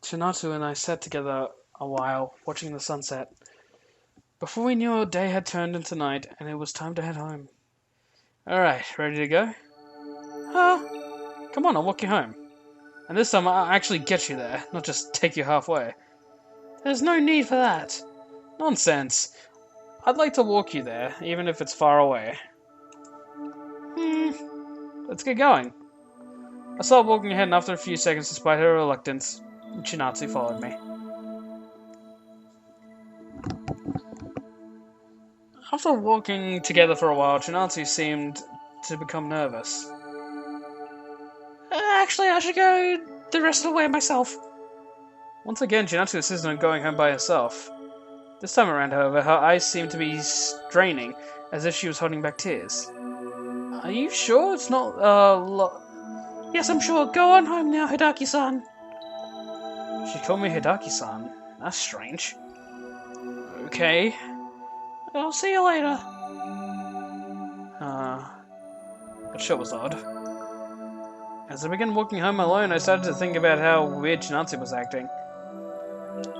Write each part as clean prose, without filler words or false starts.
Chinatsu and I sat together a while, watching the sunset. Before we knew, our day had turned into night, and it was time to head home. Alright, ready to go? Come on, I'll walk you home. And this time I'll actually get you there, not just take you halfway. There's no need for that. Nonsense. I'd like to walk you there, even if it's far away. Let's get going. I started walking ahead, and after a few seconds, despite her reluctance, Chinatsu followed me. After walking together for a while, Chinatsu seemed to become nervous. Actually, I should go the rest of the way myself. Once again, Chinatsu insisted on going home by herself. This time around, however, her eyes seemed to be straining, as if she was holding back tears. Are you sure it's not, Yes, I'm sure. Go on home now, Hideaki-san. She called me Hideaki-san. That's strange. Okay. I'll see you later. That sure was odd. As I began walking home alone, I started to think about how weird Chinatsu was acting.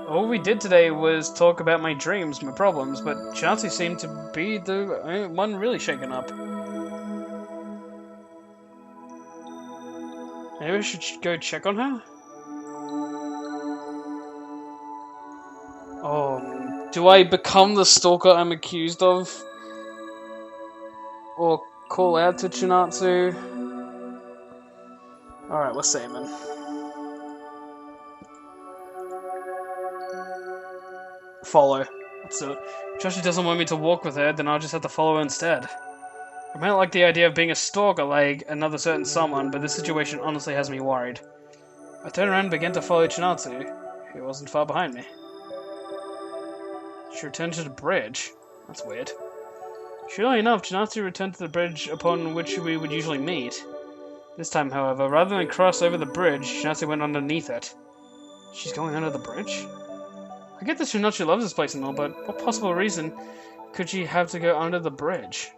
All we did today was talk about my dreams, my problems, but Chinatsu seemed to be the one really shaken up. Maybe I should go check on her? Oh, do I become the stalker I'm accused of? Or call out to Chinatsu? Alright, we're saving. Follow. Let's do it. If Joshi doesn't want me to walk with her, then I'll just have to follow her instead. I might like the idea of being a stalker like another certain someone, but this situation honestly has me worried. I turned around and began to follow Chinatsu. He wasn't far behind me. She returned to the bridge. That's weird. Surely enough, Chinatsu returned to the bridge upon which we would usually meet. This time, however, rather than cross over the bridge, Chinatsu went underneath it. She's going under the bridge? I get that Chinatsu loves this place and all, but what possible reason could she have to go under the bridge?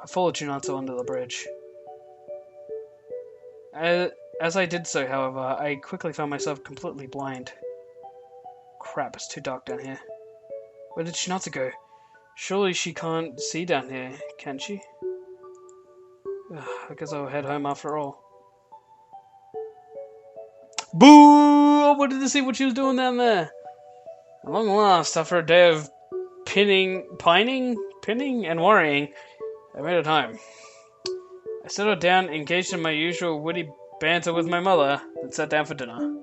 I followed Chinatsu under the bridge. As I did so, however, I quickly found myself completely blind. Crap, it's too dark down here. Where did Chinatsu go? Surely she can't see down here, can she? I guess I'll head home after all. Boo! I wanted to see what she was doing down there. At long last, after a day of pinning, and worrying, I made it home. I settled down, engaged in my usual witty banter with my mother, and sat down for dinner.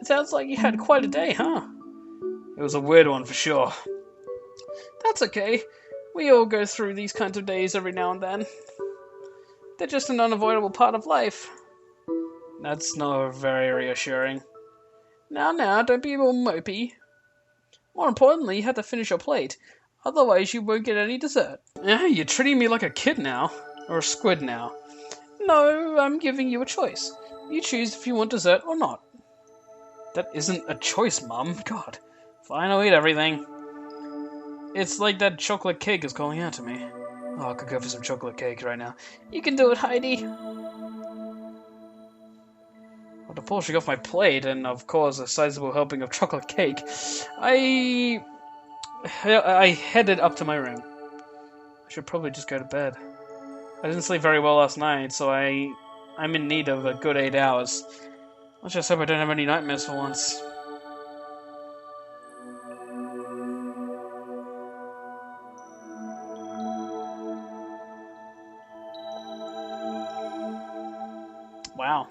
It sounds like you had quite a day, huh? It was a weird one for sure. That's okay. We all go through these kinds of days every now and then. They're just an unavoidable part of life. That's not very reassuring. Now, don't be all mopey. More importantly, you have to finish your plate. Otherwise, you won't get any dessert. Yeah, you're treating me like a kid now. Or a squid now. No, I'm giving you a choice. You choose if you want dessert or not. That isn't a choice, Mum. God. Fine, I'll eat everything. It's like that chocolate cake is calling out to me. Oh, I could go for some chocolate cake right now. You can do it, Heidi. Well, to polishing off my plate, and of course a sizable helping of chocolate cake, I headed up to my room. I should probably just go to bed. I didn't sleep very well last night, so I'm in need of a good 8 hours. Let's just hope I don't have any nightmares for once. Wow.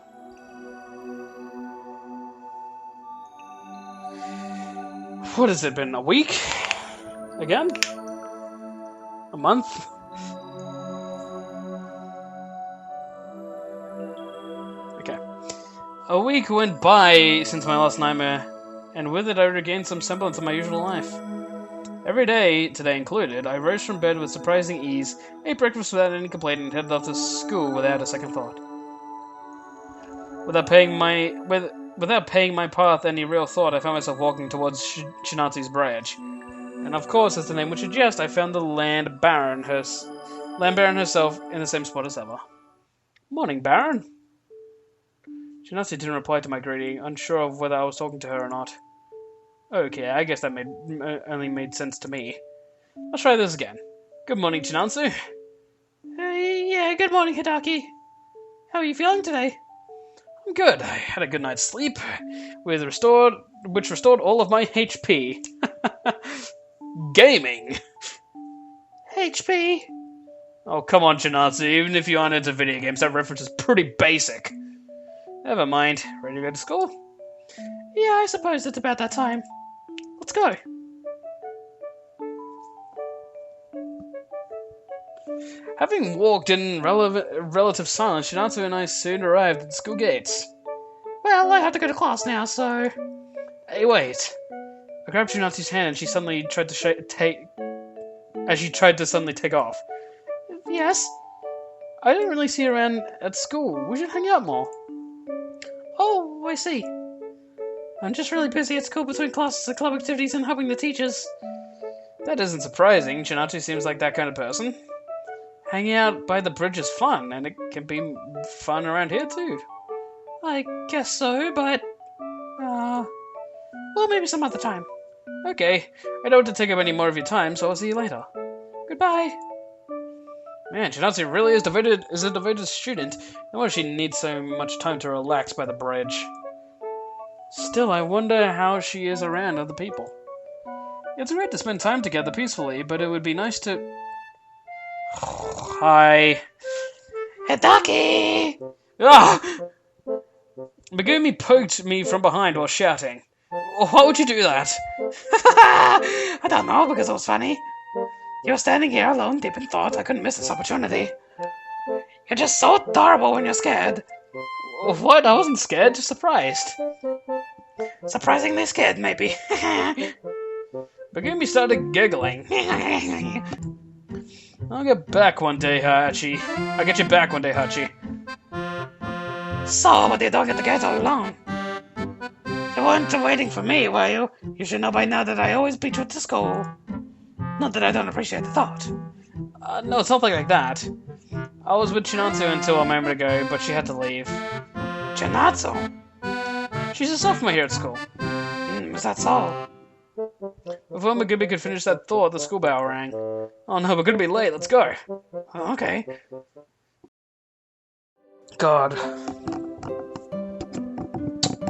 What has it been? A week? Again? A month? Okay. A week went by since my last nightmare, and with it I regained some semblance of my usual life. Every day, today included, I rose from bed with surprising ease, ate breakfast without any complaint, and headed off to school without a second thought. Without paying my path any real thought, I found myself walking towards Chinatsu's bridge. And of course, as the name would suggest, I found the Land Baron herself in the same spot as ever. Morning, Baron. Shinatsu didn't reply to my greeting, unsure of whether I was talking to her or not. Okay, I guess that only made sense to me. Let's try this again. Good morning, Shinatsu. Yeah, good morning, Hideaki. How are you feeling today? I'm good. I had a good night's sleep, which restored all of my HP. Gaming. HP. Oh, come on, Shinatsu. Even if you aren't into video games, that reference is pretty basic. Never mind. Ready to go to school? Yeah, I suppose it's about that time. Let's go. Having walked in relative silence, Shinatsu and I soon arrived at the school gates. Well, I have to go to class now, so... Hey, wait. I grabbed Shinatsu's hand and she suddenly tried to take off. Yes? I didn't really see her around at school. We should hang out more. Oh, I see. I'm just really busy at school between classes and club activities and helping the teachers. That isn't surprising. Shinatsu seems like that kind of person. Hanging out by the bridge is fun, and it can be fun around here too. I guess so, but... well, maybe some other time. Okay, I don't want to take up any more of your time, so I'll see you later. Goodbye. Man, Shinatsu really is a devoted student. No wonder she needs so much time to relax by the bridge. Still, I wonder how she is around other people. It's great to spend time together peacefully, but it would be nice to... Hi. Hideaki! Ah! Megumi poked me from behind while shouting. Why would you do that? I don't know, because it was funny. You were standing here alone, deep in thought. I couldn't miss this opportunity. You're just so adorable when you're scared. What? I wasn't scared, just surprised. Surprisingly scared, maybe. Megumi started giggling. I'll get back one day, Hachi. I'll get you back one day, Hachi. So, but you don't get to get all alone. You weren't waiting for me, were you? You should know by now that I always beat you to school. Not that I don't appreciate the thought. No, it's nothing like that. I was with Chinatsu until a moment ago, but she had to leave. Chinatsu? She's a sophomore here at school. Is that so? Before Megumi could finish that thought, the school bell rang. Oh no, we're gonna be late, let's go. Oh, okay. God.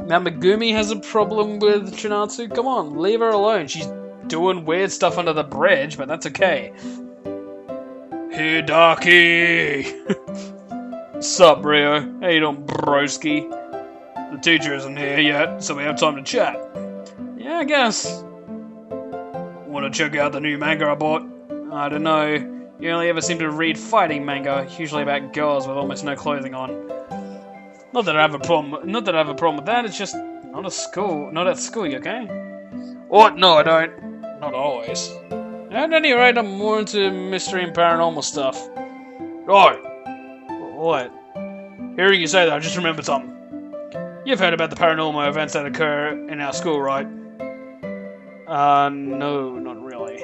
Now Megumi has a problem with Chinatsu? Come on, leave her alone. She's doing weird stuff under the bridge, but that's okay. Hideaki! Sup, Rio? How you doing, broski? The teacher isn't here yet, so we have time to chat. Yeah, I guess. Wanna check out the new manga I bought? I don't know. You only ever seem to read fighting manga, usually about girls with almost no clothing on. Not that I have a problem with that, it's just not at school, you okay? What? No, I don't. Not always. At any rate, I'm more into mystery and paranormal stuff. Right. What? Hearing you say that, I just remembered something. You've heard about the paranormal events that occur in our school, right? No, not really.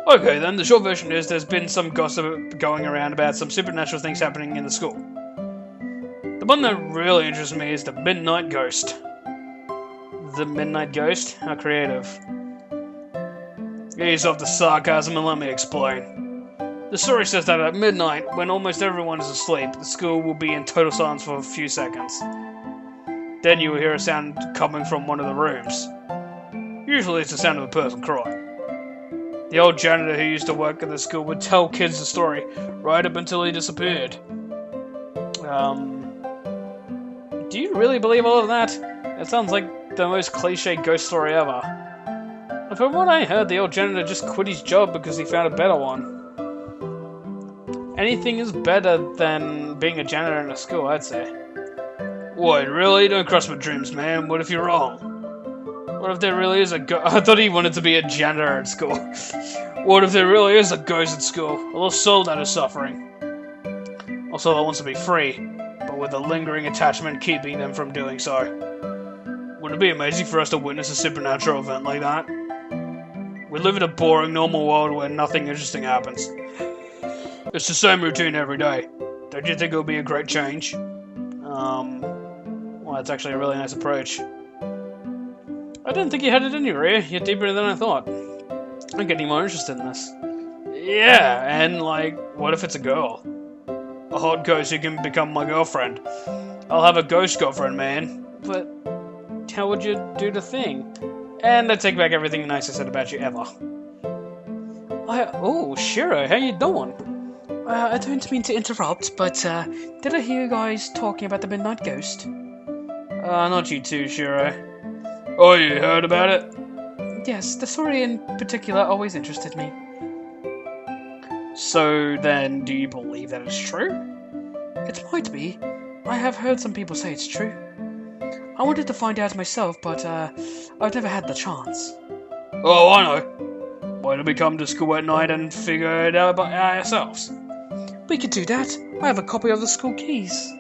Okay then, the short version is there's been some gossip going around about some supernatural things happening in the school. The one that really interests me is the Midnight Ghost. The Midnight Ghost? How creative. Ease off the sarcasm and let me explain. The story says that at midnight, when almost everyone is asleep, the school will be in total silence for a few seconds. Then you will hear a sound coming from one of the rooms. Usually it's the sound of a person crying. The old janitor who used to work at the school would tell kids the story, right up until he disappeared. Do you really believe all of that? It sounds like the most cliche ghost story ever. And from what I heard, the old janitor just quit his job because he found a better one. Anything is better than being a janitor in a school, I'd say. What, really? Don't cross my dreams, man. What if you're wrong? What if there really is a I thought he wanted to be a janitor at school. What if there really is a ghost at school? A lost soul that is suffering. A soul that wants to be free, but with a lingering attachment keeping them from doing so. Wouldn't it be amazing for us to witness a supernatural event like that? We live in a boring, normal world where nothing interesting happens. It's the same routine every day. Don't you think it would be a great change? Well, that's actually a really nice approach. I didn't think you had it in you, Rhea. You're deeper than I thought. I'm getting more interested in this. Yeah, and like, what if it's a girl? A hot ghost who can become my girlfriend. I'll have a ghost girlfriend, man. But how would you do the thing? And I take back everything nice I said about you ever. Oh, Shiro, how you doing? I don't mean to interrupt, but did I hear you guys talking about the Midnight Ghost? Not you too, Shiro. Oh, you heard about it? Yes, the story in particular always interested me. So then, do you believe that it's true? It might be. I have heard some people say it's true. I wanted to find out myself, but I've never had the chance. Oh, I know. Why don't we come to school at night and figure it out by ourselves? We could do that. I have a copy of the school keys.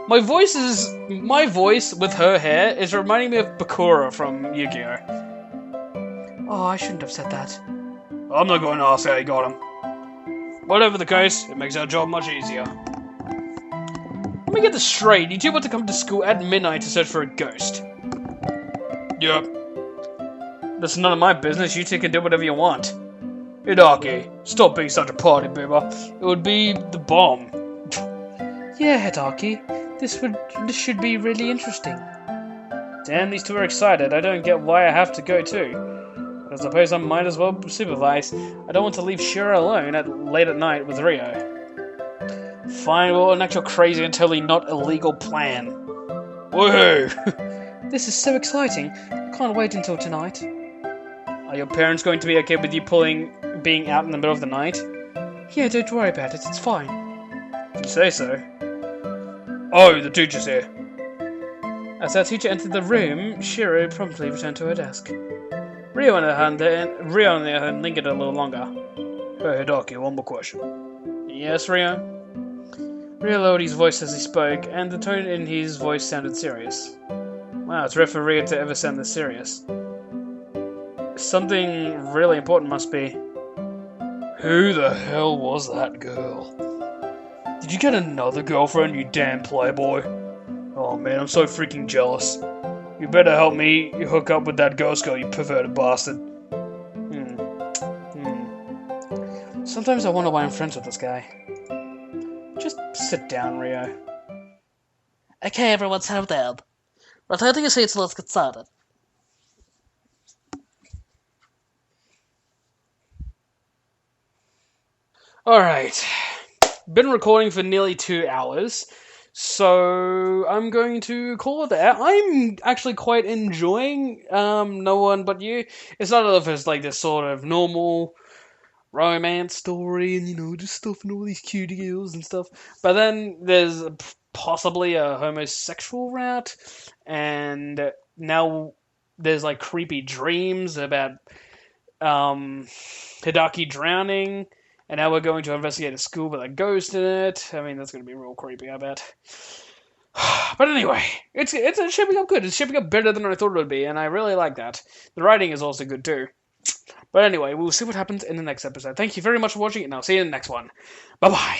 My voice with her hair is reminding me of Bakura from Yu-Gi-Oh! Oh, I shouldn't have said that. I'm not going to ask how you got him. Whatever the case, it makes our job much easier. Let me get this straight. You two want to come to school at midnight to search for a ghost? Yep. That's none of my business. You two can do whatever you want. Hideaki, stop being such a party pooper. It would be the bomb. Yeah, Hideaki. This should be really interesting. Damn, these two are excited. I don't get why I have to go too. I suppose I might as well supervise. I don't want to leave Shiro alone late at night with Rio. Fine, well, an actual crazy and totally not illegal plan. Woohoo! This is so exciting. I can't wait until tonight. Are your parents going to be okay with you being out in the middle of the night? Yeah, don't worry about it. It's fine. If you say so. Oh, the teacher's here. As our teacher entered the room, Shiro promptly returned to her desk. Rio, on the other hand, lingered a little longer. Hey, Hideaki, one more question. Yes, Rio? Rio lowered his voice as he spoke, and the tone in his voice sounded serious. Wow, it's rare for Rio to ever sound this serious. Something really important must be. Who the hell was that girl? Did you get another girlfriend, you damn playboy? Oh man, I'm so freaking jealous. You better help me hook up with that ghost girl, you perverted bastard. Sometimes I wonder why I'm friends with this guy. Just sit down, Rio. Okay, everyone, settle down. Returning your seats, let's get started. Alright. Been recording for nearly 2 hours, so I'm going to call it there. I'm actually quite enjoying No One But You. It's not as if it's like this sort of normal romance story and, you know, just stuff and all these cutie girls and stuff. But then there's possibly a homosexual route, and now there's like creepy dreams about Hideaki drowning. And now we're going to investigate a school with a ghost in it. I mean, that's going to be real creepy, I bet. But anyway, it's shaping up good. It's shaping up better than I thought it would be, and I really like that. The writing is also good, too. But anyway, we'll see what happens in the next episode. Thank you very much for watching, and I'll see you in the next one. Bye-bye.